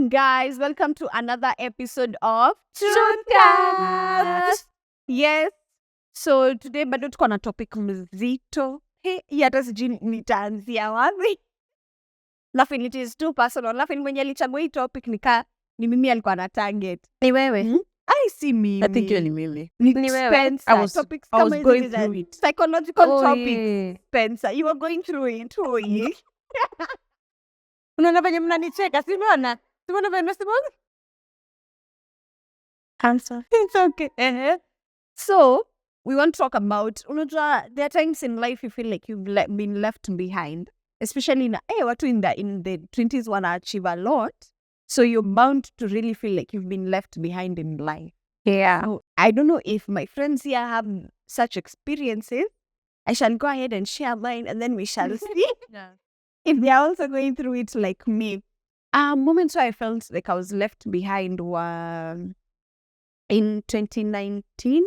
guys, welcome to another episode of Truthcast. Yes, so today bado tuko na topic mzito. Hii hata sijui nitaanzia wapi. Laughing, it is too personal. Laughing, mwenye alichagua hii topic ni mimi alikuwa na target. Ni wewe? I see mimi. I think you're ni mimi. Ni wewe. Spencer. I was kama going hizi za through it. Psychological topics. Yeah. Spencer, you were going through it. Unaona venye mnanicheka, si unaona? Si unaona venye mnasema? Answer. It's okay. So, we want to talk about, unajua, there are times in life you feel like you've been left behind, especially watu in the 20s wanna achieve a lot, so you're bound to really feel like you've been left behind in life. Yeah. So, I don't know if my friends here have such experiences. I shall go ahead and share mine, and then we shall see Yeah. if they are also going through it like me. Moments where I felt like I was left behind were in 2019.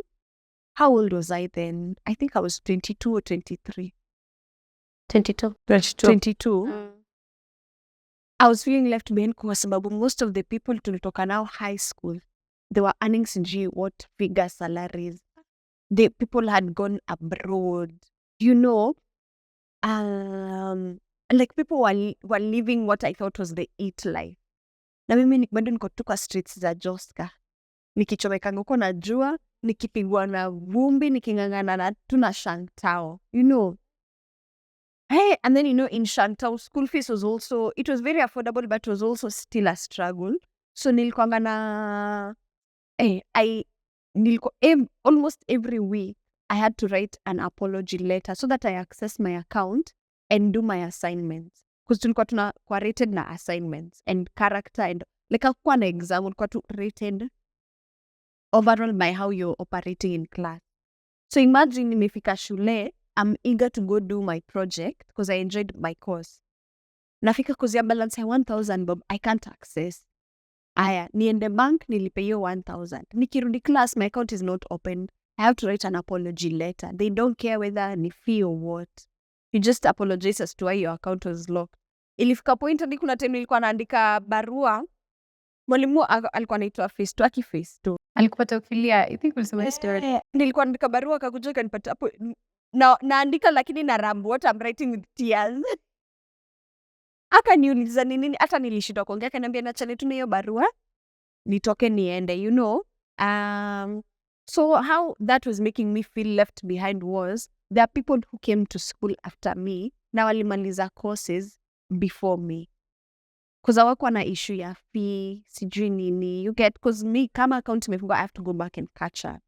How old was I then? I think I was 22 or 23. 22. 22. I was feeling left behind kwa sababu most of the people tulitoka nao high school, they were earning sijui what figure salaries. The people had gone abroad. You know, like people were living what I thought was the it life. Na mimi bado niko tu kwa streets za Joska. Nikichomeka huko na jua, nikipigwa na vumbi, nikingangana na tuna Shantao, you know. Hey, and then, you know, in Shantao, school fees was also, it was very affordable, but it was also still a struggle. So nilikuanga na, almost every week, I had to write an apology letter so that I access my account and do my assignments. Because tulikuwa tunakuwa rated na assignments and character and, like hakukuwa na exam, ulikuwa tu rated overall by how you're operating in class. So imagine nimefika shule, I'm eager to go do my project because I enjoyed my course. Nafika kuzia balance ya 1,000 bob, I can't access. Aya, niende bank, nilipe hiyo 1,000. Nikirudi class, my account is not opened. I have to write an apology letter. They don't care whether ni fee or what. You just apologize as to why your account was locked. Ilifika point hadi kuna time nilikuwa naandika barua. Mwalimu alikuwa anaitwa Festo, Festo. Alikupata ukilia, I think ulisema story. Nilikuwa naandika barua akakuja kanipata hapo naandika lakini na rambu, what I'm writing with tears. Akaniuliza ni nini, hata nilishindwa kuongea, akaniambia nachane tu hiyo barua nitoke niende, you know. So how that was making me feel left behind was there are people who came to school after me na walimaliza courses before me. Because hawakuwa na issue ya fee, sijui nini, you get, because me kama account imefungwa, I have to go back and catch up.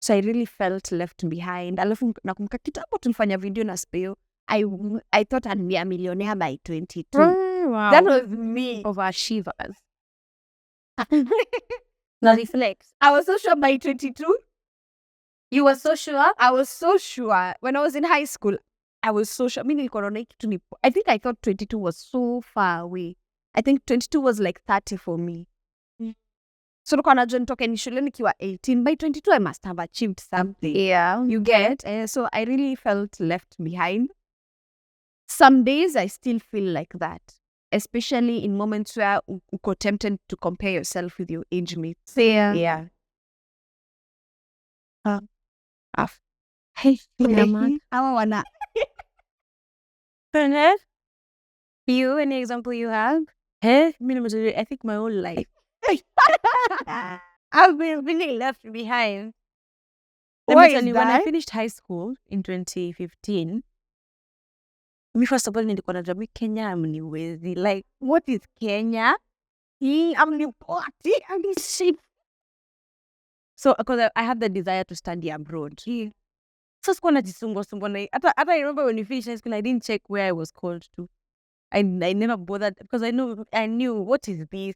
So I really felt left behind. Alafu nakumbuka kitambo tulifanya video na Speo, I thought I'd be a millionaire by 22. Wow. That was me. Overachievers. Now reflect. I was so sure by 22. You were so sure? I was so sure. When I was in high school, I was so sure. I think I thought 22 was so far away. I think 22 was like 30 for me. So nilikuwa najua nitoke ni shule nikiwa 18. By 22, I must have achieved something. Yeah. You get? So I really felt left behind. Some days I still feel like that, especially in moments where uko tempted to compare yourself with your age mates. Yeah. Yeah. Hey, man. Hawa wana. You, any example you have? I think my whole life. I've been really left behind. Why is When that? I finished high school in 2015, me first of all nilikuwa najua mi Kenya amniwezi. Like, what is Kenya? Amnipoti, amniship. So, because I had the desire to study abroad. So, sikuwa najisumbua na hata I remember when we finished high school, I didn't check where I was called to. I never bothered because I knew what is this.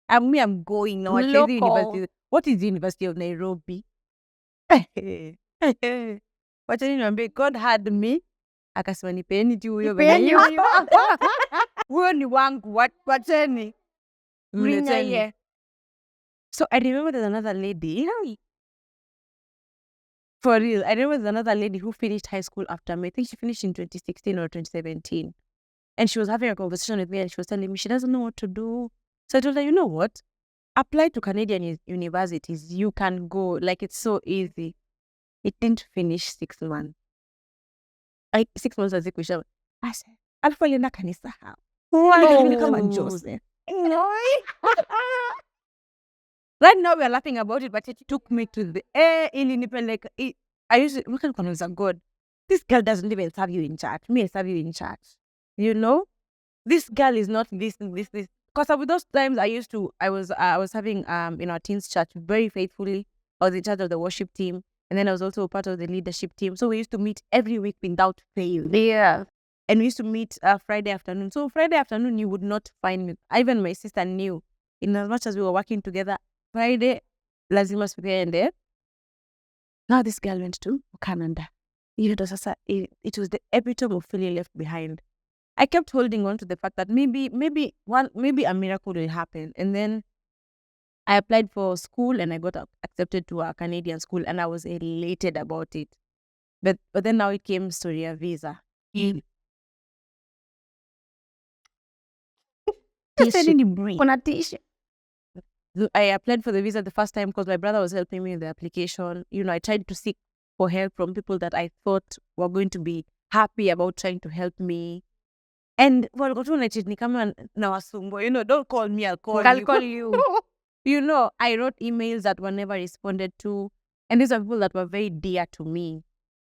I'm going now. University. What is the University of Nairobi? Wachani niambie, God had me. Akasema nipeni tu huyo venye huyo ni wangu. Wacheni. So I remember there's another lady. For real, I remember there's another lady who finished high school after me. I think she finished in 2016 or 2017. And she was having a conversation with me and she was telling me she doesn't know what to do. So I told her, you know what? Apply to Canadian universities. You can go. Like, it's so easy. It didn't finish 6 months. 6 months azikuisha. I said, alafu alienda kanisa hao. Vile kama Joseph. Right now we are laughing about it, but it took me to the ilinipeleka. I used to look at God. This girl doesn't even serve you in church. Me, I serve you in church. You know, this girl is not this. Because with those times I was having in our teens church very faithfully. I was in charge of the worship team, and then I was also a part of the leadership team. So we used to meet every week without fail. Yeah. And we used to meet Friday afternoon. So Friday afternoon, you would not find me. Even my sister knew. In as much as we were working together, Friday, lazima siende. Now this girl went to Canada. It was the epitome of feeling left behind. I kept holding on to the fact that maybe a miracle will happen. And then I applied for school and I got accepted to a Canadian school, and I was elated about it. But then now it came to a visa. Kuna tissue. I applied for the visa the first time because my brother was helping me with the application. You know, I tried to seek for help from people that I thought were going to be happy about trying to help me. And don't call me, I'll call you. You know, I wrote emails that were never responded to. And these are people that were very dear to me.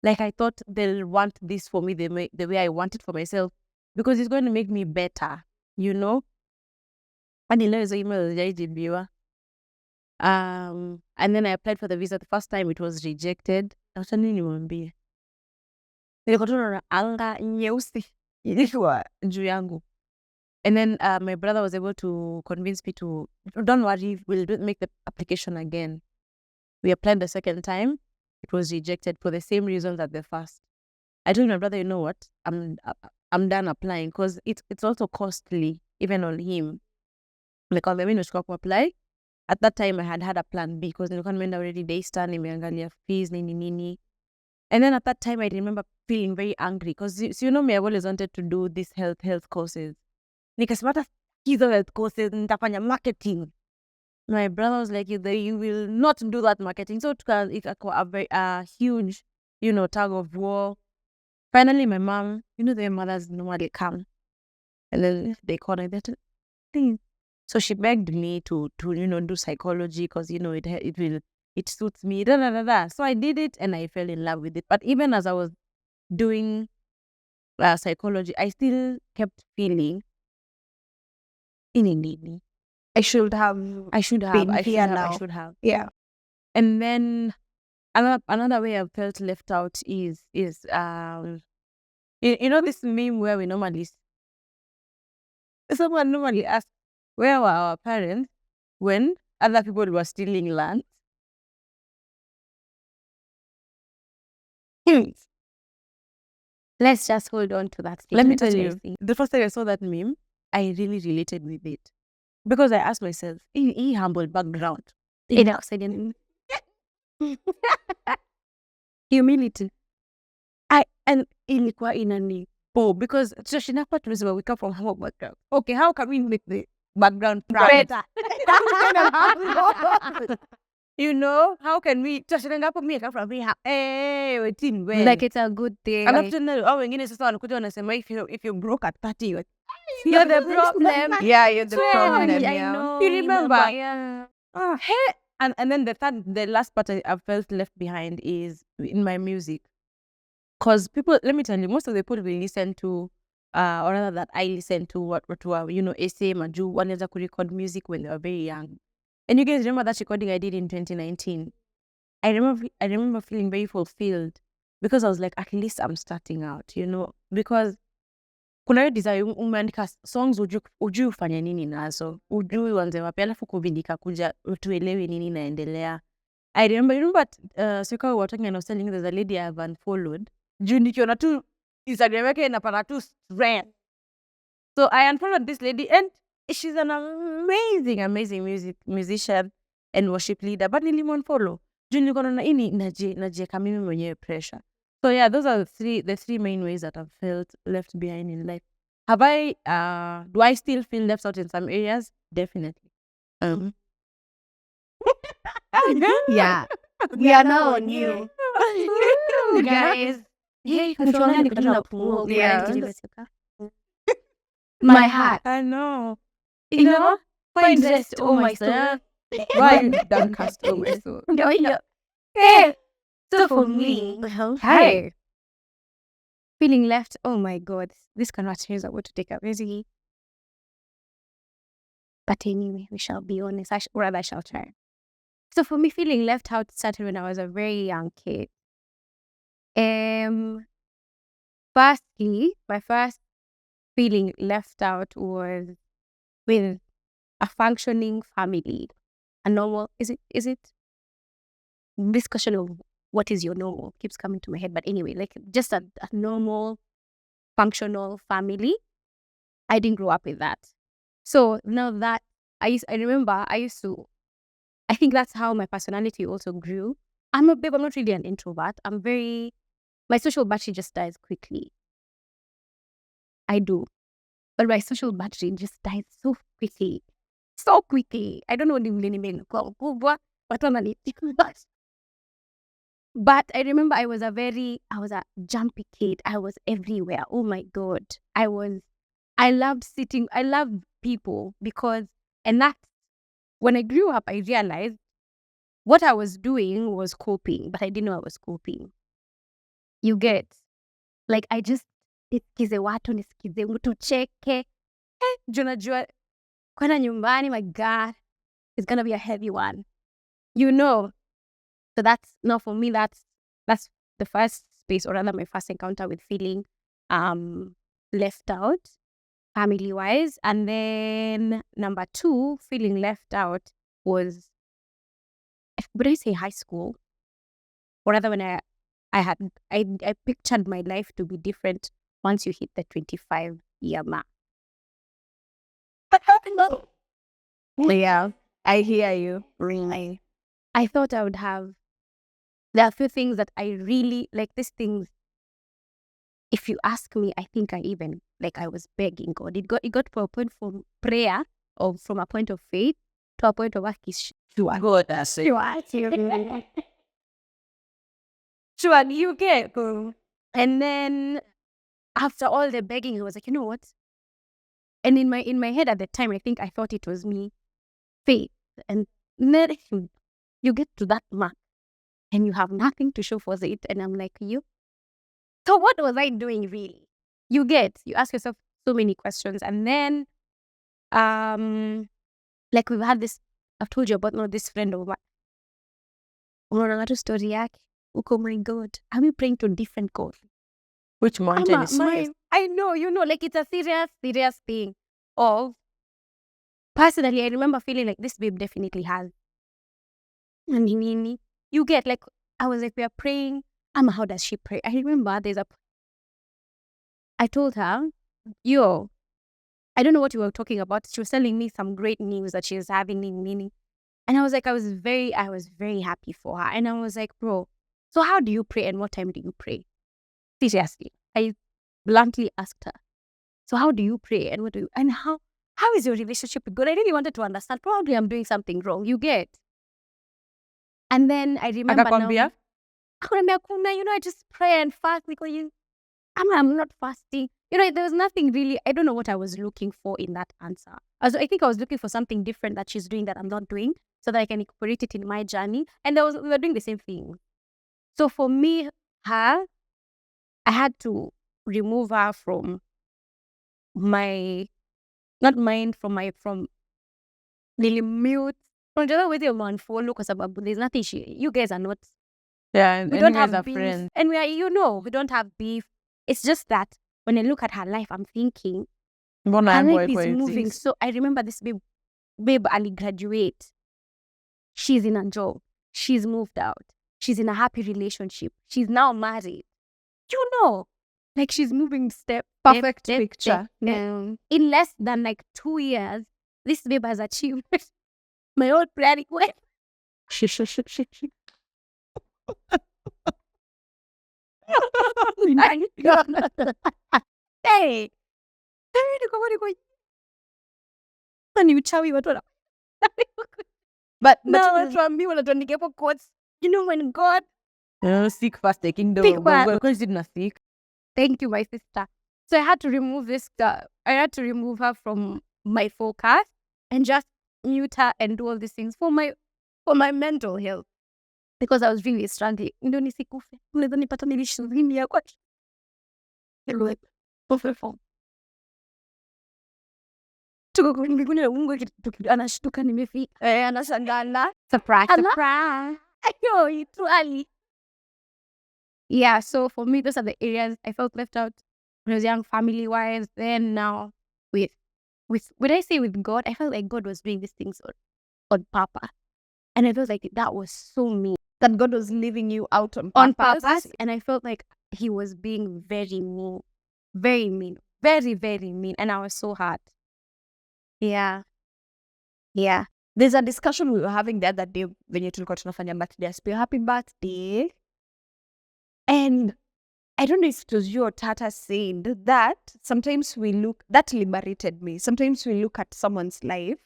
Like, I thought they'll want this for me the way I want it for myself, because it's going to make me better, you know? And and then I applied for the visa the first time. It was rejected. Anga nyeusi ilikuwa juu yangu. And then my brother was able to convince me to, don't worry, we'll make the application again. We applied the second time. It was rejected for the same reasons as the first. I told my brother, you know what? I'm done applying, because it's also costly, even on him. Like, on the way to apply, at that time I had a plan B, because nilikuwa nimeenda already Daystar, nimeangalia fees nini. And then at that time I remember feeling very angry, because you know me, I've always wanted to do these health courses. Nikasema hata hizo health courses nitafanya marketing. My brother was like, you will not do that marketing. So it was a very huge, you know, tug of war. Finally, my mom, you know, their mothers normally come, and then they call her that thing. So she begged me to you know, do psychology, because, you know, it suits me. So I did it, and I fell in love with it. But even as I was doing psychology, I still kept feeling indeed. I should have. Yeah. And then another way I felt left out is you know, this meme where someone normally asks, where were our parents when other people were stealing land? Let's just hold on to that Let me statement. tell you, the first time I saw that meme, I really related with it, because I asked myself, in humble background, Humility. And ilikuwa inanipo, because tunapa tunasema we come from humble background. Okay, how can we make the background better? You know, how can we tunashangapo me come from here? Wetin well. Like, it's a good thing. Alafu tena wengine sasa wanakuja wanasema if you broke at 30, you're the problem. Yeah, you're the problem. I know. You remember? Yeah. Hey. And then the last part I felt left behind is in my music. Because people, let me tell you, most of the people we listen to, or rather that I listen to, what were, you know, essay, Maju, wanaweza to record music when they were very young. And you guys remember that recording I did in 2019? I remember feeling very fulfilled, because I was like, at least I'm starting out, you know, because kuna hiyo desire umeandika songs, ujui ufanya nini nazo, ujui uanze wapi, alafu COVID ikakuja, tuelewe nini naendelea. I remember Swika we were talking, and I was telling you there's a lady I have unfollowed. Juu nikiona tu Instagram yake inapata tu strength. So I unfollowed this lady, and she's an amazing musician and worship leader, but nilimunfollow. Juu nilikuwa naona ini najieka mimi mwenyewe pressure. So yeah, those are the three main ways that I've felt left behind in life. Do I still feel left out in some areas? Definitely. Yeah. We are now on you. Guys. Hey, Kutuona ni kutuona kupumua. Yeah. My heart. I know. Find rest, oh my soul. Why downcast, oh my soul. Hey. So for me, Hi. feeling left, oh my God, this conversation is about to take a very... But anyway, we shall be honest, or rather I shall try. So for me, feeling left out started when I was a very young kid. Firstly, my first feeling left out was with a functioning family. A normal, is it? This question of what is your normal keeps coming to my head. But anyway, like just a normal, functional family. I didn't grow up with that. So now that I think that's how my personality also grew. I'm not really an introvert. My social battery just dies quickly. I do. But my social battery just dies so quickly. So quickly. I don't know what but I remember I was a jumpy kid. I was everywhere. Oh my God. I loved people and that's when I grew up, I realized what I was doing was coping, but I didn't know I was coping. You get, like, I just, nisikize watu, nisikize mtu cheke. Junajua, kwenda nyumbani, my God, it's gonna be a heavy one. So for me, that's the first space, or rather my first encounter with feeling left out, family-wise. And then number 2, feeling left out was, would I say high school? Or rather when I pictured my life to be different once you hit the 25-year mark. Yeah, I hear you. Really. I thought I would have, there are a few things that I really, like these things, if you ask me, I think I was begging God. It got to a point from prayer, or from a point of faith, to a point of God, that's it. Sure, you get. And then after all the begging, I was like, you know what? And in my head at the time, I think I thought it was me, faith. And then you get to that mark and you have nothing to show for it. And I'm like, you? So what was I doing really? You ask yourself so many questions. And then, like we've had this, I've told you about this friend of mine. Unaona story yake. Oh my God. Are we praying to different gods? Which mountain is highest? I know, like it's a serious thing. Personally, I remember feeling like this babe definitely has. You get, like, I was like, we are praying. How does she pray? I remember I told her, I don't know what you were talking about. She was telling me some great news that she was having. And I was like, I was very happy for her. And I was like, bro, so how do you pray and what time do you pray? Seriously. I bluntly asked her, so how do you pray and how is your relationship with God? I really wanted to understand. Probably I'm doing something wrong. You get. And then I remember Akakwambia? I just pray and fast because I'm not fasting. There was nothing really, I don't know what I was looking for in that answer. I think I was looking for something different that she's doing that I'm not doing so that I can incorporate it in my journey. And we were doing the same thing. So for me, I had to remove her from my, not mind, from nilimute. Unajua with your unfollow kwa sababu there's nothing you guys are not. Yeah, we don't have beef. friends. And we don't have beef. It's just that when I look at her life, I'm thinking her life is moving. So I remember this babe Ali graduate. She's in a job. She's moved out. She's in a happy relationship. She's now married. Like she's moving Perfect picture. In less than like 2 years, this babe has achieved my old prayer request. Hey, ni uchawi watu wana but No, watu ambi wanatuandikia hapo quotes, you know, when God Seek first the kingdom Seek of God. first. Because did not seek. Thank you, my sister. So I had to remove this girl. I had to remove her from my focus and just mute her and do all these things for my mental health, because I was really struggling. Ndio nisikufe. Unaweza nipata nilishiria kwa tuko kwa mbinguni na Mungu anashtuka nimefika. Anashangaa. Surprise. Ayo, itwali. Yeah, so for me, those are the areas I felt left out when I was young, family-wise. Then now, with when I say with God, I felt like God was doing these things on purpose. And I felt like that was so mean. That God was leaving you out on purpose. And I felt like he was being very mean. Very mean. Very, very mean. And I was so hurt. Yeah. Yeah. There's a discussion we were having the other day when you tulikuwa tunafanya birthday. Happy birthday. And I don't know if it was you or Tata said that sometimes that liberated me. Sometimes we look at someone's life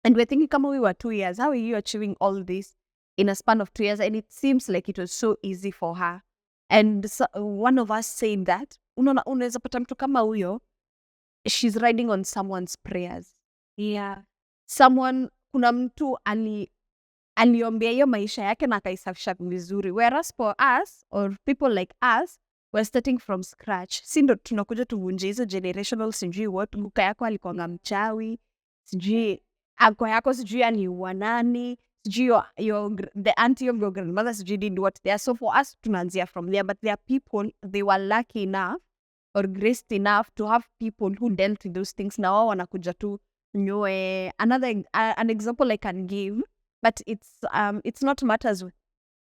and we're thinking, come on, we were 2 years. How are you achieving all this in a span of 2 years? And it seems like it was so easy for her. And so, one of us said that, unaweza pata mtu kama huyo, she's riding on someone's prayers. Yeah. Kuna mtu aliombea hiyo maisha yake na akaisafisha vizuri, whereas for us or people like us, we're starting from scratch. Si ndo tunakuja tuvunje hizo generational, sijui what, guka yako alikuwanga mchawi, sijui ako yako sijui aliua nani, sijui the auntie of your grandmother sijui did what there. So for us tunaanzia from there, but there are people, they were lucky enough or graced enough to have people who dealt with those things. Na wao wanakuja tu nyoe. An example I can give, but it's not matters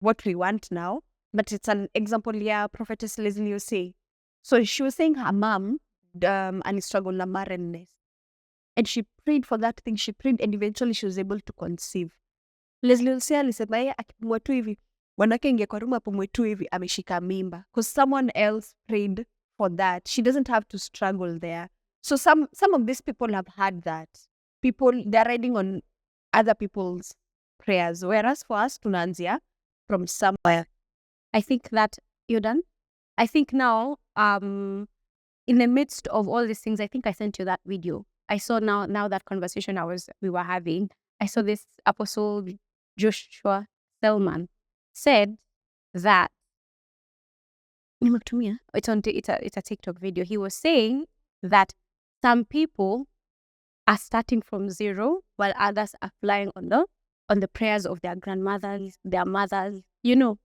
what we want now, but it's an example. Yeah, Prophetess Leslie say. So she was saying her mom and struggled na barrenness, and she prayed for that thing. She prayed, and eventually she was able to conceive. Leslie say alisema yeye akipumua tu hivi, wanake ingia kwa room apumue tu hivi ameshika mimba, because someone else prayed for that. She doesn't have to struggle there. So some of these people have had that. People, they're riding on other people's prayers, whereas for us tunaanzia from somewhere. I think that you're done. I think now in the midst of all these things, I think I sent you that video. I saw now that conversation we were having, I saw this Apostle Joshua Selman said that it's a TikTok video. He was saying that some people are starting from zero while others are flying on the prayers of their grandmothers, their mothers. You know,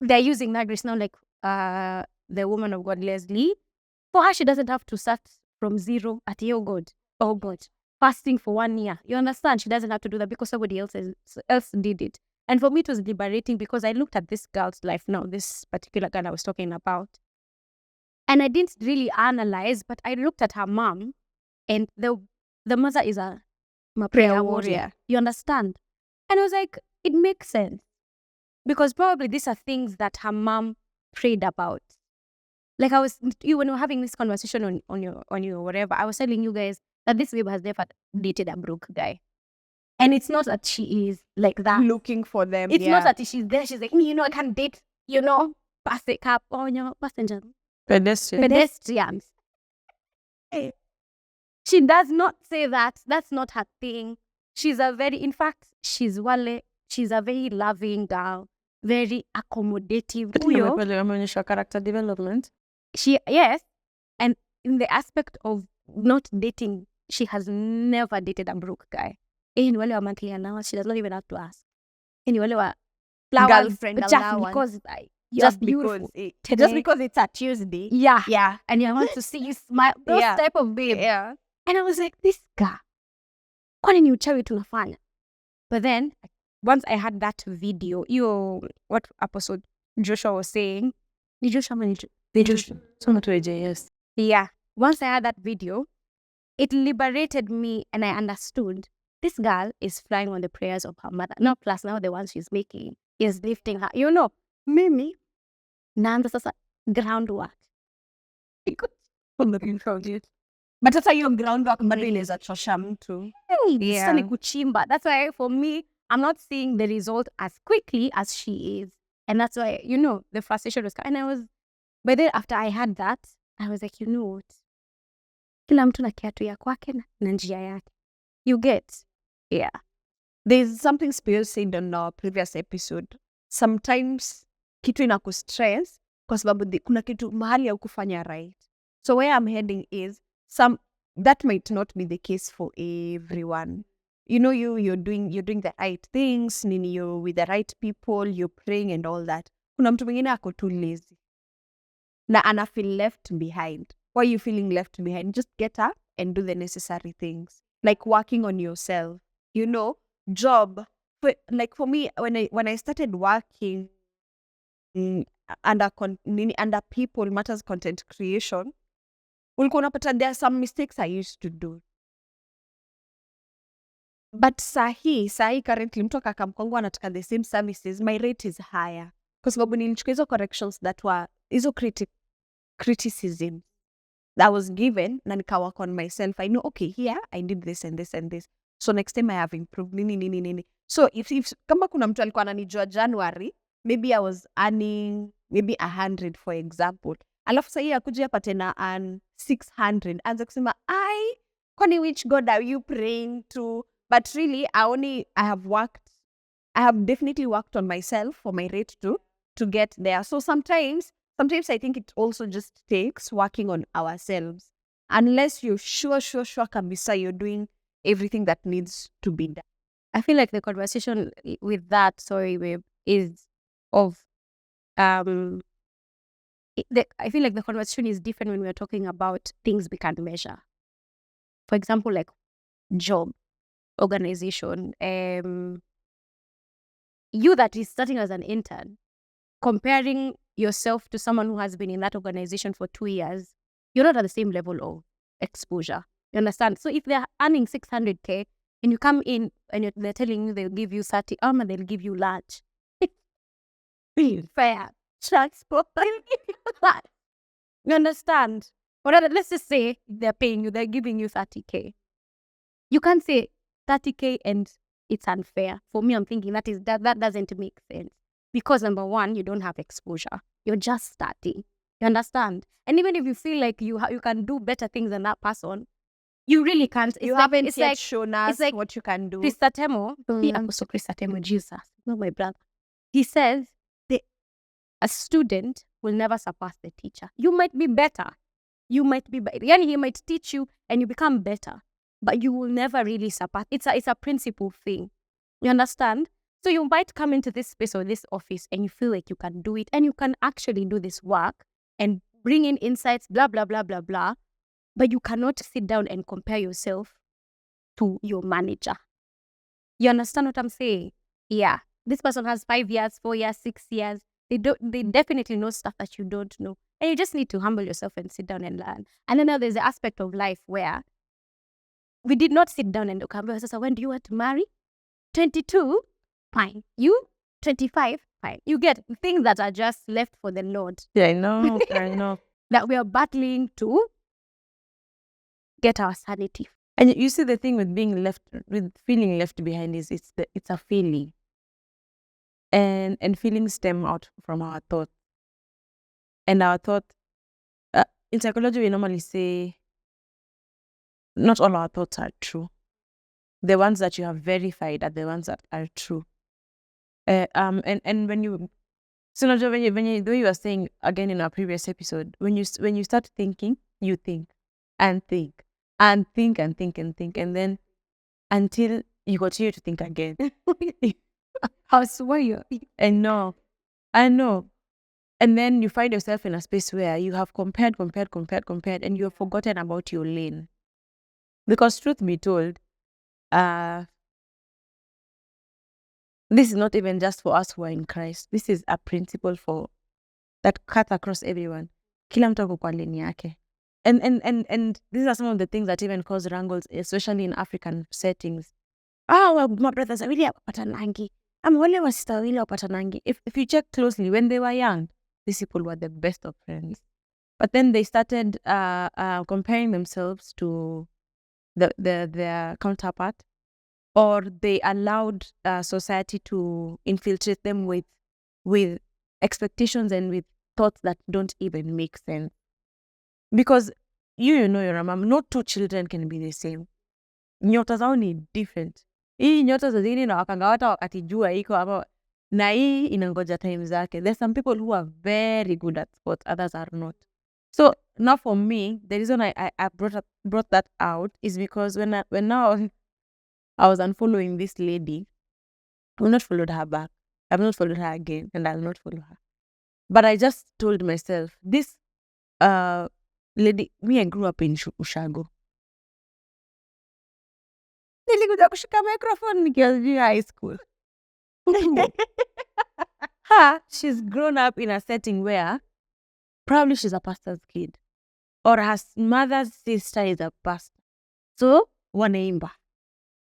they're using that grace now, like the woman of God, Leslie. For her, she doesn't have to start from zero at oh God, fasting for 1 year. You understand? She doesn't have to do that because somebody else did it. And for me, it was liberating because I looked at this girl's life now, this particular girl I was talking about. And I didn't really analyze, but I looked at her mom, and the mother is a prayer warrior. You understand? And I was like, it makes sense. Because probably these are things that her mom prayed about. Like when we were having this conversation on your whatever, I was telling you guys that this babe has never dated a broke guy. And it's not that she is like that. Looking for them. It's not that she's there. She's like, I can't date, passengers. Pedestrians. She does not say that. That's not her thing. She's a very loving girl, very accommodative. Ameonyesha character development. Yes. And in the aspect of not dating, she has never dated a broke guy. Ni wale wa monthly allowance, she does not even have to ask. Ni wale wa Girlfriend just allowance. Just because it's a Tuesday. Yeah. Yeah. And I want to see you smile. Those type of babe. Yeah. And I was like, this guy, kwani ni uchawi tunafanya? But then, once I had that video, what Apostle Joshua was saying, Yes. yeah. Once I had that video, it liberated me and I understood this girl is flying on the prayers of her mother. No, plus now the ones she's making is lifting her. Mimi, naanza sasa groundwork. From the foundation. But hata hiyo groundwork bado inaweza chosha mtu. Sasa ni kuchimba. That's why for me, I'm not seeing the result as quickly as she is. And that's why, you know, the frustration was coming. And I was, but then after I had that, I was like, you know what? Kila mtu na kiatu ya kwake na njia yake. You get? Yeah. There's something Spill said on our previous episode. Sometimes kitu inakustress kwa sababu kuna kitu mahali ya kufanya right. So where I'm heading is that might not be the case for everyone. You know, you're doing the right things, nini, you're with the right people, you're praying and all that. Kuna mtu mwingine ako too lazy na ana feel left behind. Why are you feeling left behind? Just get up and do the necessary things, like working on yourself. You know, job. For me, when I started working under people matters content creation, ulikuwa unapata there are some mistakes I used to do. But sahi currently mtu akakam kwangu anataka the same services, my rate is higher. Kwa sababu nilichukua hizo corrections that were hizo criticism that was given na nika work on myself. I know, okay, here I did this and this and this. So next time I have improved nini. So if kama kuna mtu alikuwa ananijua January, maybe I was earning maybe 100 for example. Alafu sasa akuja hapa tena earn 600. Anza kusema, kwani which God are you praying to? But really, I have definitely worked on myself for my rate to get there. So sometimes I think it also just takes working on ourselves. Unless you're sure kabisa you're doing everything that needs to be done. I feel like the conversation with that, babe, is of I feel like the conversation is different when we're talking about things we can measure. For example, like job, organization, you that is starting as an intern, comparing yourself to someone who has been in that organization for 2 years, you're not at the same level of exposure. You understand? So if they're earning 600K and you come in and they're telling you they'll give you 30, and they'll give you lunch. Fair. Transport. They'll give you that. You understand? Or rather, let's just say they're paying you, they're giving you 30K. You can't say 30K and it's unfair. For me, I'm thinking that doesn't make sense. Because number one, you don't have exposure. You're just starting. You understand? And even if you feel like you can do better things than that person, you really can't. You haven't yet shown us what you can do. Christatemo, Christatemo, Jesus, not my brother. He says a student will never surpass the teacher. You might be better. He might teach you and you become better, but you will never really surpass. It's a principle thing. You understand? So you might come into this space or this office and you feel like you can do it and you can actually do this work and bring in insights, blah, blah, blah, blah, blah. But you cannot sit down and compare yourself to your manager. You understand what I'm saying? Yeah. This person has 5 years, 4 years, 6 years. They definitely know stuff that you don't know. And you just need to humble yourself and sit down and learn. And then now there's the aspect of life where we did not sit down and look. So when do you want to marry? 22? Fine. You? 25? Fine. You get things that are just left for the Lord. Yeah, I know. That we are battling to get our sanity. And you see the thing with feeling left behind is it's a feeling. And feelings stem out from our thoughts. And our thought, in psychology, we normally say, not all our thoughts are true. The ones that you have verified are the ones that are true. And when you, so when you, the way you were saying again in our previous episode, when you start thinking, you think and think and think and think and think, and then until you continue to think again. I swear. I know. And then you find yourself in a space where you have compared, and you have forgotten about your lane. Because truth be told, this is not even just for us who are in Christ. This is a principle that cuts across everyone. Kila mtu ako kwa lane yake. And these are some of the things that even cause wrangles, especially in African settings. Well, my brothers are really wapatanangi. Wale wa sister wale wapatanangi. If you check closely, when they were young, these people were the best of friends. But then they started comparing themselves to their counterpart, or they allowed society to infiltrate them with expectations and with thoughts that don't even make sense. Because you know you're a mom, no two children can be the same. Nyota zao ni different. Hii nyota za zingine inawakanga hata wakati jua iko ama, na hii inangoja time zake. There's some people who are very good at sports, others are not. So now for me, the reason I brought that out is because when now I was unfollowing this lady, I've not followed her back. I've not followed her again, and I'll not follow her. But I just told myself, this lady, me, I grew up in Ushago. Nilikuja kushika microphone nikiwa high school. She's grown up in a setting where probably she's a pastor's kid, or her mother's sister is a pastor. So, wanaimba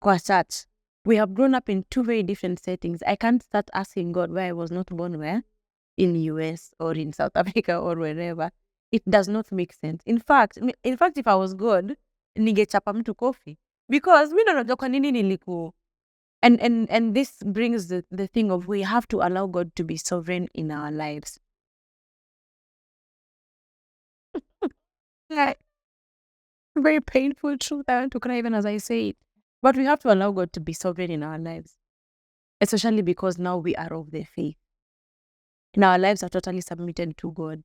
kwa church. We have grown up in two very different settings. I can't start asking God why I was not born where? In the US or in South Africa or wherever. It does not make sense. In fact, if I was God, ningechapa mtu kofi. Because we don't know kwa nini niliku. And this brings the thing of we have to allow God to be sovereign in our lives. Very painful truth I want to cry even as I say it. But we have to allow God to be sovereign in our lives. Especially because now we are of the faith. And our lives are totally submitted to God.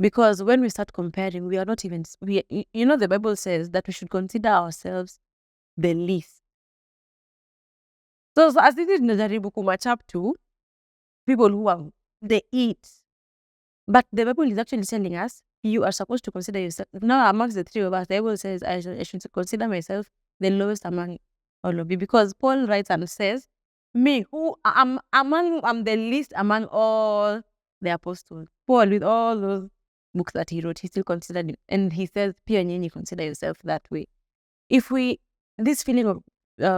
Because when we start comparing, we are not even, you know, the Bible says that we should consider ourselves the least. So as this is najaribu kumatch up to people who are, they eat. But the Bible is actually telling us, you are supposed to consider yourself. Now amongst the three of us, the Bible says I should consider myself the lowest among all of you. Because Paul writes and says, me, who I'm the least among all the apostles. Paul, with all those books that he wrote, he still considered it. And he says, Pia nyinyi, consider yourself that way. This feeling of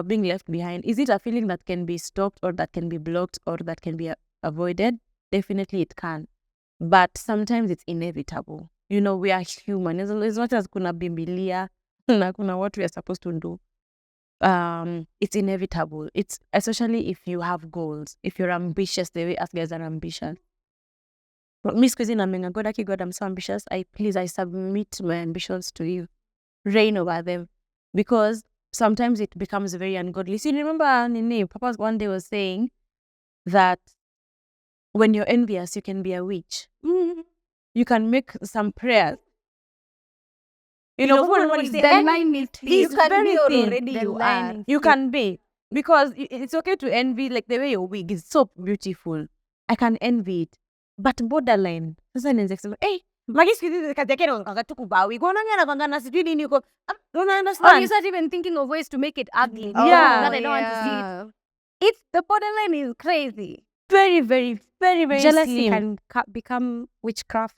being left behind, is it a feeling that can be stopped or that can be blocked or that can be avoided? Definitely it can. But sometimes it's inevitable. You know, we are human. As much as kuna bimbilia, na kuna what we are supposed to do, it's inevitable. It's especially if you have goals, if you're ambitious, the way us guys are ambitious. Miss Cuisine, God, I'm so ambitious. I submit my ambitions to you. Reign over them. Because sometimes it becomes very ungodly. See, remember, Nene, Papa one day was saying that when you're envious, you can be a witch. You can make some prayers. You know, the line is you can very be thin. already The you line are. is You thin. can be. Because it's okay to envy, like the way your wig is so beautiful. I can envy it. But borderline. Sasa nianze kusema, hey, magisi hizi kazi yake anaonganga tu kubawi. Kwa nani anakwanga na sijui nini uko. Don't Or understand. you start even thinking of ways to make it ugly. Yeah. That I don't want to see it. It's the borderline is crazy. Very, very, very, very Jealousy slim. can become witchcraft.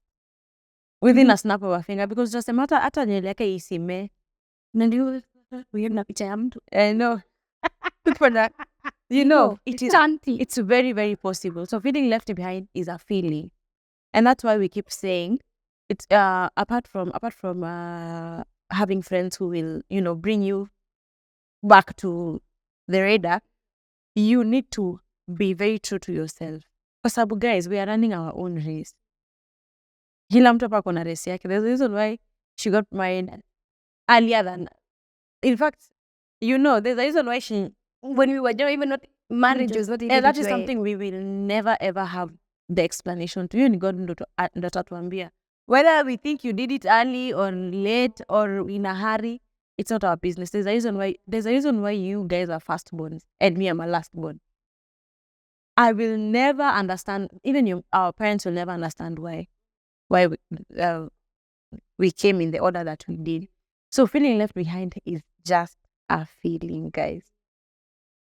Within a snap of a finger. Because just a matter hata nywele yake isime. Na ndio Na picha ya mtu. I know. You know, it's very, very possible. So feeling left behind is a feeling. And that's why we keep saying it's apart from having friends who will, you know, bring you back to the radar, you need to be very true to yourself. Kwa sababu guys, we are running our own race. Kila mtu hapa kuna race yake. There's a reason why she got married earlier than, in fact, you know, there's a reason why when we were even not marriage was not even. and that is something we will never ever have the explanation to. You and God ndo atatuambia. Whether we think you did it early or late or in a hurry, it's not our business. There's a reason why you guys are firstborns and me am a lastborn. I will never understand, even our parents will never understand why we came in the order that we did. So feeling left behind is just a feeling, guys.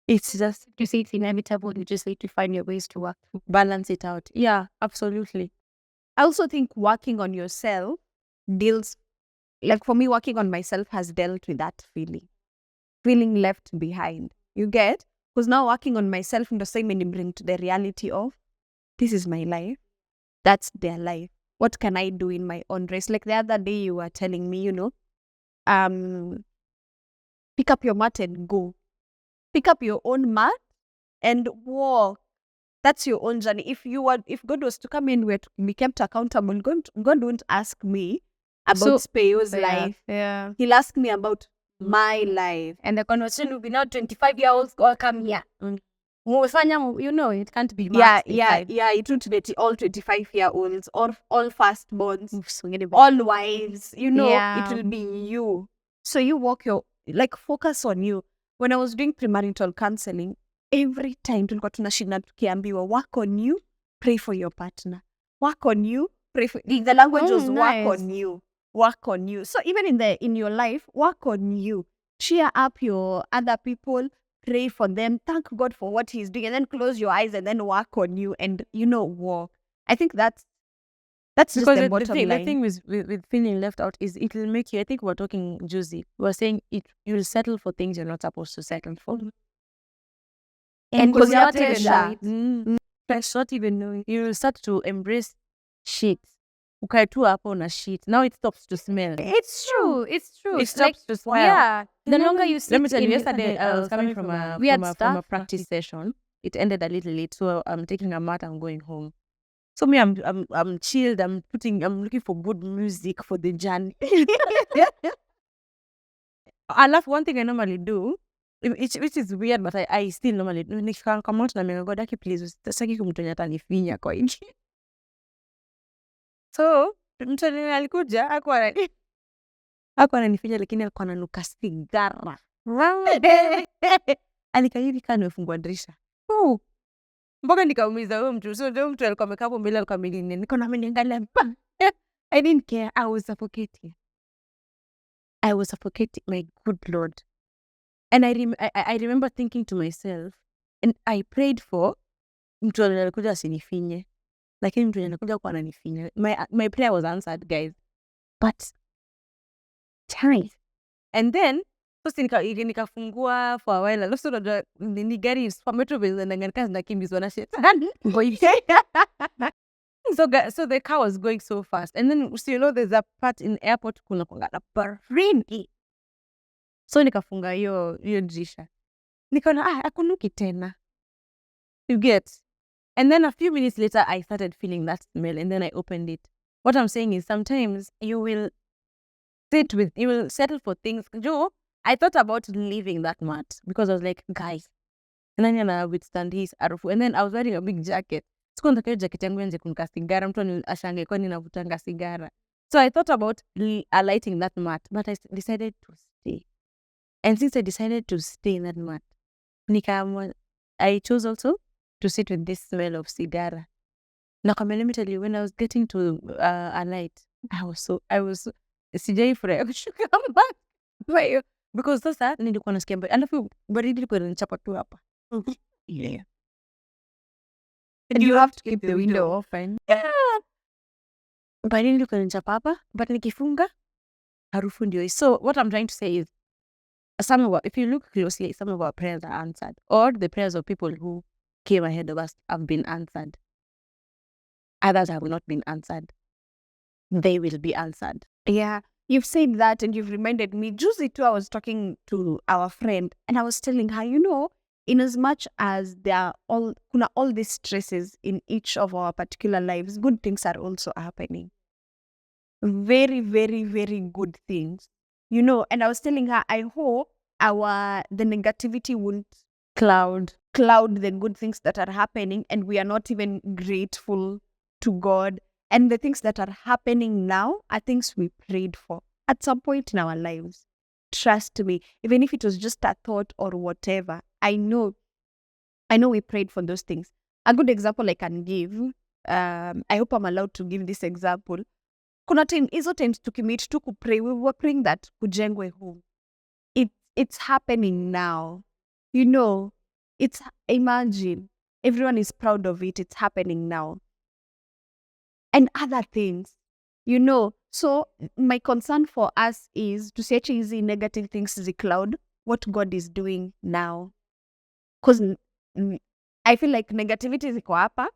It's just, you see, it's inevitable. You just need to find your ways to work through. Balance it out. Yeah, absolutely. I also think working on yourself deals, like for me, working on myself has dealt with that feeling left behind. You get? Because now working on myself in the same way bring to the reality of, this is my life, that's their life. what can I do in my own race? Like the other day you were telling me, pick up your mat and go. Pick up your own mat and walk. That's your own journey. If God was to come in, we kept accountable, God won't ask me about Speyo's life. Yeah. He'll ask me about my life. And the conversation will be now 25-year-olds go come here. It can't be Yeah, max it won't be all 25-year-olds or all firstborns, all wives, Yeah. it will be you. So you focus on you. When I was doing premarital counseling, every time tulikuwa tunashinda tukiambiwa work on you, pray for your partner. Work on you, pray for the language was nice. work on you. Work on you. So even in your life, work on you. Cheer up your other people, pray for them, thank God for what he's doing, and then close your eyes and then work on you and walk. I think that's just Because the the bottom thing, line. the thing with feeling left out is it will make you, I think we're talking juicy. We're saying you'll settle for things you're not supposed to settle for. And because you're you're not not even pressure. knowing. Not even knowing. You will start to embrace shit. Ukae tu hapo na shit. Now it stops to smell. It's true. It's true. It stops to smell. Yeah. The longer you sit Let me tell you, in yesterday I was coming from a weird from a stuff. practice session. It ended a little late, so I'm taking a mat. I'm going home. So me, I'm chilled. I'm looking for good music for the journey. I love one thing I normally do, which is weird, but I still normally do. Nikikama out na mimi God, please, sitaki kumtu mwenye atanifinya kwa hiki. So mtu alikuja hakuwa ananifinya, lakini alikuwa ananuka sigara. Alikaa hivi kama nimefungua dirisha. Mpaka nikaumiza huyo mtu. So ndio mtu alikuwa amekaa hapo mbele, alikuwa amenini. Niko na ameniangalia. I didn't care. I was suffocating. My good Lord. And I remember thinking to myself, and I prayed for mtu alikuja asinifinye. Lakini mtu alikuja kwa ananifinya. My prayer was answered, guys. But time. And then so nikafungua for a while. Also unajua ni gari metro zinaangalia zinakimbizwa na shetani. So the car was going so fast. And then so there's a part in airport kuna kuangana baridi. So nikafunga hiyo dirisha. Nikaona hakunuki tena. You get. And then a few minutes later I started feeling that smell and then I opened it. What I'm saying is sometimes you will settle for things. Joe, I thought about leaving that mat because I was like, guys, and then I withstand his harufu. And then I was wearing a big jacket. Sikuwa nataka jacket yangu nje kunuka sigara, mtu ashangae kwa ninavutanga sigara. So I thought about alighting that mat, but I decided to stay. And since I decided to stay in that mat, I chose also to sit with this smell of sigara. Now, let me tell you, when I was getting to alight, I was sijai furahi kushuka back. Because sasa nilikuwa nasikia mbaya. Alafu baridi ilikuwa inanichapa tu hapa. Yeah. And you have to keep the window open. Yeah. Baridi ilikuwa inanichapa hapa, but nikifunga harufu ndio. So what I'm trying to say is if you look closely, some of our prayers are answered, or the prayers of people who came ahead of us have been answered. Others have not been answered. They will be answered. Yeah, you've said that and you've reminded me. Juicy too, I was talking to our friend and I was telling her, in as much as there are all these stresses in each of our particular lives, good things are also happening. Very, very, very good things. And I was telling her, I hope the negativity won't cloud the good things that are happening and we are not even grateful to God. And the things that are happening now are things we prayed for at some point in our lives. Trust me, even if it was just a thought or whatever, I know we prayed for those things. A good example I can give, I hope I'm allowed to give this example. Kuna time, hizo times tukimit tu kupray, we were praying that kujengwe home. It's happening now. Imagine, everyone is proud of it. It's happening now. And other things, So my concern for us is to see easy negative things as a cloud, what God is doing now. Because I feel like negativity is hapa,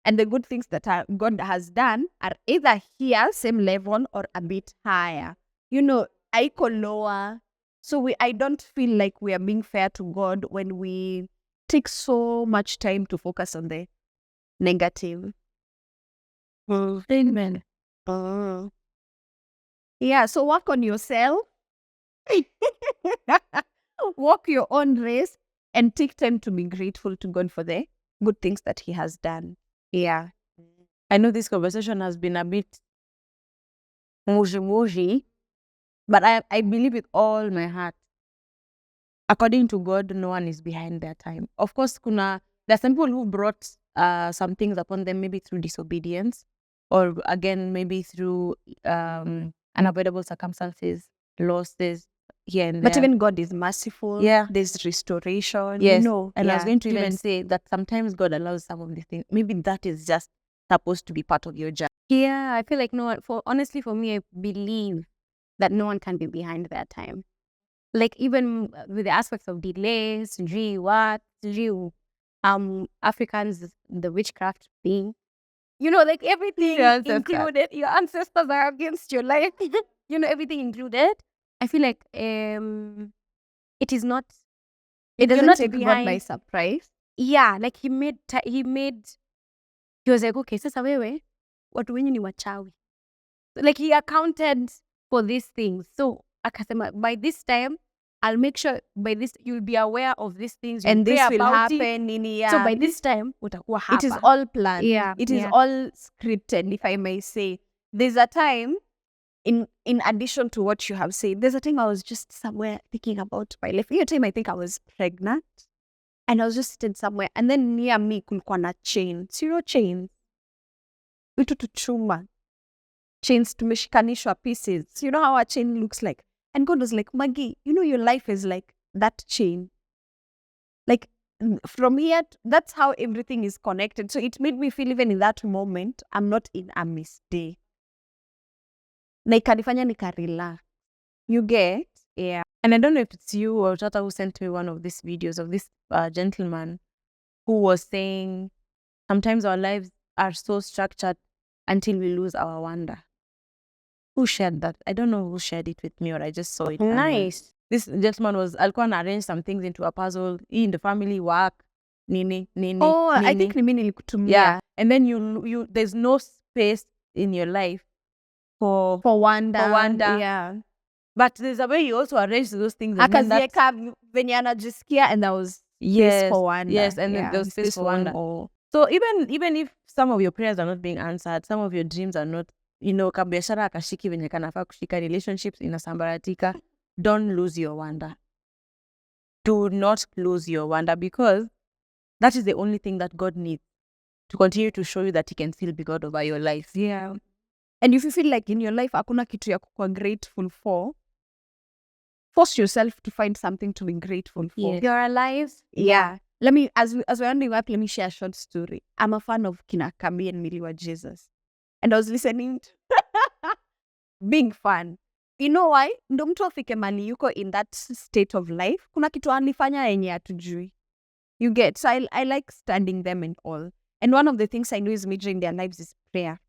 And the good things that God has done are either here, same level, or a bit higher. I go lower. So I don't feel like we are being fair to God when we take so much time to focus on the negative. Amen. Yeah, so work on yourself. Walk your own race and take time to be grateful to God for the good things that He has done. Yeah. I know this conversation has been a bit mushy, but I believe with all my heart, according to God, no one is behind their time. Of course, there are some people who brought some things upon them, maybe through disobedience, or again, maybe through unavoidable circumstances, losses here and there. But even God is merciful. Yeah. There's restoration. Yes. And I yeah. was going to even say that sometimes God allows some of these things. Maybe that is just supposed to be part of your journey. Yeah, I feel like no one, honestly, for me, I believe that no one can be behind their time. Like even with the aspects of delays, Africans, the witchcraft thing, like everything Your ancestors. included, your ancestors are against your life, everything included. I feel like it is not, It you're doesn't not take God behind. by surprise. Yeah, like he was like, okay, sasa wewe, watu wenyu ni wachawi. Like he accounted for these things. So akasema, by this time, I'll make sure by this, you'll be aware of these things. And you'll this pray will about it. happen. So by this time, utakuwa hapa. It is all planned. Yeah, It is yeah. all scripted, if I may say. There's a time, in addition to what you have said, there's a time I was just somewhere thinking about my life. Your time I think I was pregnant. And I was just sitting somewhere. And then near me kulikuwa na chain. Zero chains. Vitu tuchuma. Chains tumeshikanishwa pieces. So you know how a chain looks like? And God was like, Maggie, your life is like that chain. Like from here, that's how everything is connected. So it made me feel even in that moment, I'm not in a mistake. Na ikanifanya nikarelax. You get? Yeah. And I don't know if it's you or Tata who sent me one of these videos of this gentleman who was saying sometimes our lives are so structured until we lose our wonder. Who shared that? I don't know who shared it with me, or I just saw it. Nice. This gentleman was alikuwa na arrange some things into a puzzle in the family work, nini. I think ni mimi nilikutumia. Yeah. And then you there's no space in your life for wonder. Yeah. But there's a way you also arrange those things. And then that's- Akazieka venye anajisikia, and there was yes, space for wonder. yes, and then there was space for wonder. So even if some of your prayers are not being answered, some of your dreams are not, kabiashara akashiki venye kanafaa kushika, relationships inasambaratika, don't lose your wonder. Do not lose your wonder, because that is the only thing that God needs to continue to show you that He can still be God over your life. Yeah. And if you feel like in your life hakuna kitu ya kuwa grateful for, force yourself to find something to be grateful for. Yes. You're alive. Yeah. Let me, as we're ending up, let me share a short story. I'm a fan of Kina Kambi and Miliwa Jesus. And I was listening to being fun. You know why? Ndo mtu afike mali yuko in that state of life. Kuna kitu alifanya yenye hatujui. You get? So I like studying them and all. And one of the things I know is major in their lives is prayer.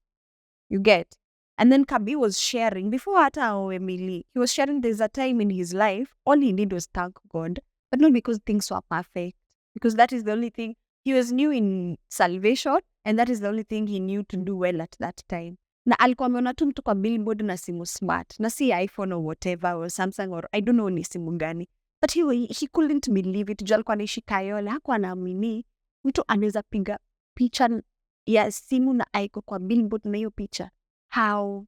You get? And then Kabi was sharing, before hata aowe Mili, he was sharing there's a time in his life, all he did was thank God. But not because things were perfect. Because that is the only thing. He was new in salvation, and that is the only thing he knew to do well at that time. Na alikuwa ameona tu mtu kwa billboard na simu smart. Na si iPhone or whatever, or Samsung, or I don't know ni simu gani. But he couldn't believe it. Juu alikuwa anaishi Kayole, hakuwa anaamini mtu anaweza piga picha ya simu na aiko kwa billboard na hiyo picha. How?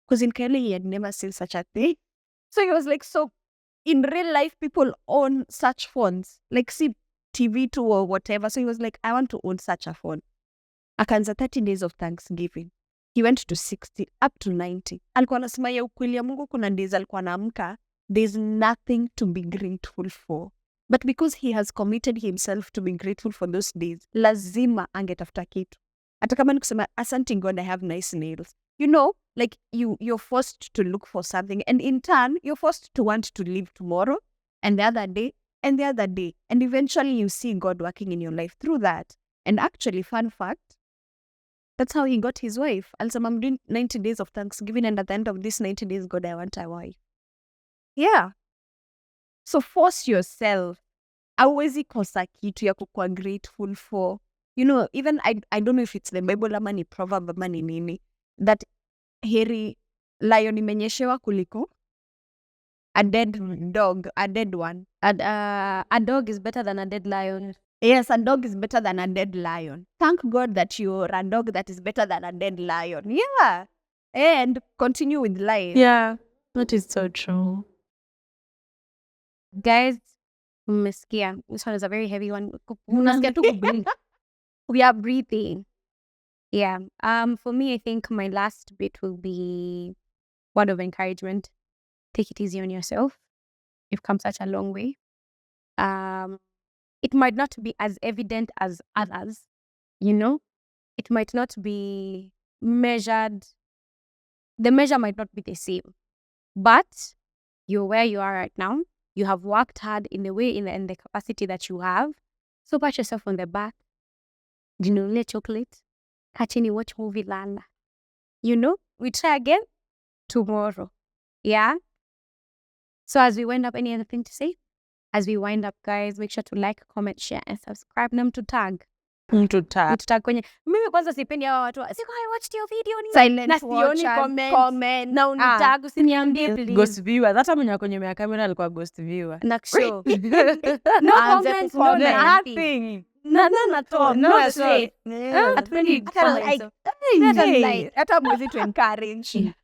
Because in Kayole he had never seen such a thing. So he was like, so in real life people own such phones. Like see TV2 or whatever. So he was like, I want to own such a phone. Akaanza 30 days of Thanksgiving. He went to 60, up to 90. Alikuwa anasema ya ukweli ya Mungu kuna days alikuwa anaamka, there's nothing to be grateful for. But because he has committed himself to be grateful for those days, lazima angetafuta kitu. Hata kama ni kusema, asante God, I have nice nails. Like you're forced to look for something. And in turn, you're forced to want to live tomorrow and the other day and the other day. And eventually you see God working in your life through that. And actually, fun fact, That's how he got his wife. Alisema, I'm doing 90 days of Thanksgiving, and at the end of this 90 days, God, I want a wife. Yeah. So force yourself. Hauwezi kosa kitu ya kukuwa grateful for. You know, even I don't know if it's the Bible ama ni proverb ama ni nini, that heri lion imenyeshewa kuliko a dead dog, a dead one. A dog is better than a dead lion. Yes, a dog is better than a dead lion. Thank God that you're a dog that is better than a dead lion. Yeah. And continue with life. Yeah, that is so true. Guys, mmesikia. This one is a very heavy one. Unasikia tu kubreathe. We are breathing. Yeah. For me, I think my last bit will be word of encouragement. Take it easy on yourself. You've come such a long way. It might not be as evident as others, you know. It might not be measured. The measure might not be the same. But you're where you are right now. You have worked hard in the way, in the capacity that you have. So pat yourself on the back. Jinunule chocolate. Kachini watch movie lala. You know, we try again tomorrow. Yeah? So as we wind up, any other thing to say? As we wind up, guys, make sure to like, comment, share, and subscribe. Na mtutag. Mtutag kwenye. Mimi kwanza sipendi hawa watu. Siko, I watched your video. Silent na sioni watchers, comment. Na unitag, usiniambie please. Ghost viewer. Hata mwenye ako nyuma ya kamera alikuwa ghost viewer. Nakushow. No Aanze comments, no kucomment. nothing. None at all. No straight. Hatupendi comments. Hata mwezi to encourage.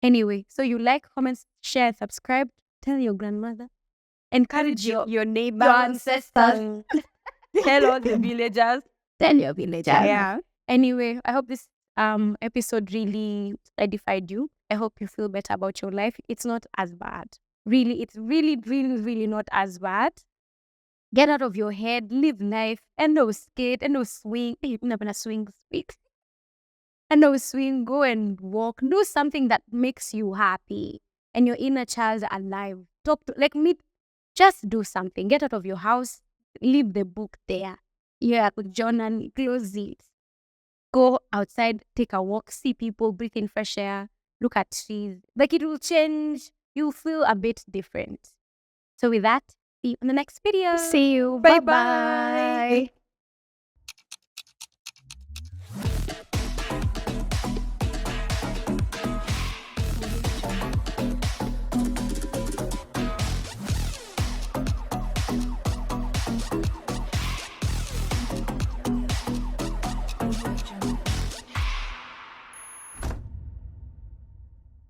Anyway, so you like, comment, share, subscribe, tell your grandmother, encourage Your neighbor, your ancestors, tell all the villagers, tell your villagers. Yeah. Anyway, I hope this episode really edified you. I hope you feel better about your life. It's not as bad. Really, it's really not as bad. Get out of your head, live life, and no skate, and no swing. Hey, I'm not gonna swing. And no swing, go and walk. Do something that makes you happy and your inner child alive. Talk to, like me, just do something. Get out of your house, leave the book there. Yeah, with journal, close it. Go outside, take a walk, see people, breathe in fresh air, look at trees. Like it will change. You'll feel a bit different. So with that, see you in the next video. See you. Bye-bye. Bye-bye.